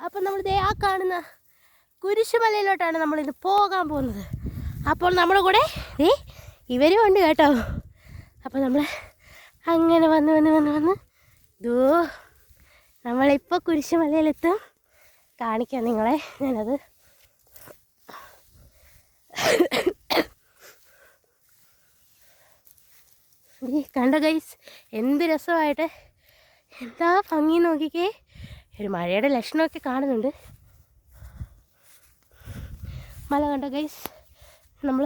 അപ്പം നമ്മൾ ദേ ആ കാണുന്ന കുരിശുമലയിലോട്ടാണ് നമ്മളിന്ന് പോകാൻ പോകുന്നത്. അപ്പോൾ നമ്മുടെ കൂടെ ഇവരും ഉണ്ട് കേട്ടോ. അപ്പോൾ നമ്മൾ അങ്ങനെ വന്ന് ദോ നമ്മളിപ്പോൾ കുരിശുമലയിലെത്തും. കാണിക്കാം നിങ്ങളെ ഞാനത്. കണ്ടോ ഗൈസ്, എന്ത് രസമായിട്ട്, എന്താ ഭംഗി നോക്കിക്കേ. ഒരു മഴയുടെ ലക്ഷണമൊക്കെ കാണുന്നുണ്ട്. മല കണ്ടോ ഗൈസ്, നമ്മൾ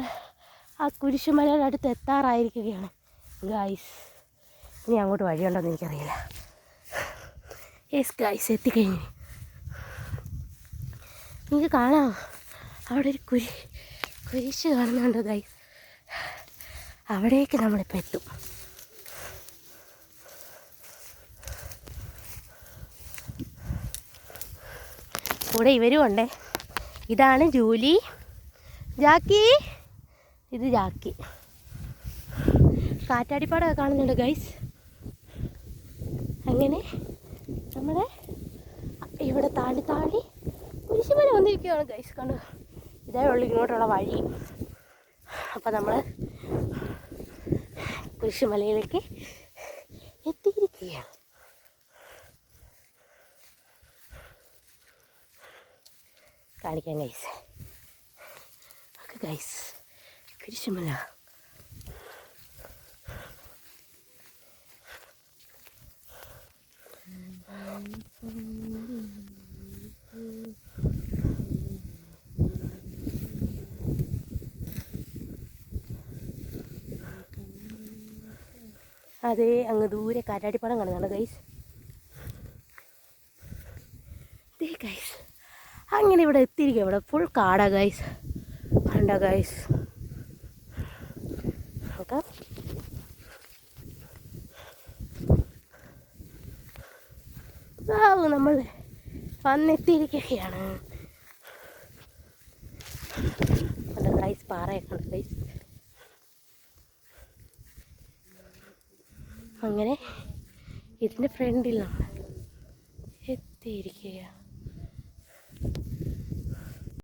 ആ കുരിശുമലയുടെ അടുത്ത് എത്താറായിരിക്കുകയാണ് ഗൈസ്. ഇനി അങ്ങോട്ട് വഴിയുണ്ടോയെന്ന് എനിക്കറിയില്ല. യെസ് ഗൈസ്, എത്തിക്കഴിഞ്ഞു. നിങ്ങൾക്ക് കാണാമോ അവിടെ ഒരു കുരിശ് കാണുന്നുണ്ടോ ഗൈസ്? അവിടേക്ക് നമ്മളിപ്പോൾ എത്തും. കൂടെ ഇവരും ഉണ്ടേ. ഇതാണ് ജൂലി, ജാക്കി, ഇത് ജാക്കി. കാറ്റാടിപ്പാടമൊക്കെ കാണുന്നുണ്ട് ഗൈസ്. അങ്ങനെ നമ്മുടെ ഇവിടെ താണ്ടി കുരിശുമല വന്നിരിക്കുകയാണ് ഗൈസ്. കണ്ടു, ഇതേ ഉള്ളു ഇങ്ങോട്ടുള്ള വഴി. അപ്പം നമ്മൾ കുരിശുമലയിലേക്ക് എത്തിയിരിക്കുകയാണ്. കാണിക്കാം ഗൈസ്. Okay guys, Kurisumala. അതെ, അങ്ങ് ദൂരെ കാറ്റാടിപ്പാടം കാണുന്നുണ്ട് ഗൈസ്. ദേ ഗൈസ്, അങ്ങനെ ഇവിടെ എത്തിയിരിക്കുക. ഇവിടെ ഫുൾ കാടാ ഗൈസ്. കണ്ടോ ഗൈസ്, നോക്കാം. നമ്മൾ വന്നെത്തിയിരിക്കുകയാണ്. കണ്ടോ ഗൈസ്, പാറയൊക്കെ ഉണ്ട് ഗൈസ്. അങ്ങനെ ഇതിൻ്റെ ഫ്രണ്ടിൽ നമ്മൾ എത്തിയിരിക്കുകയാണ്.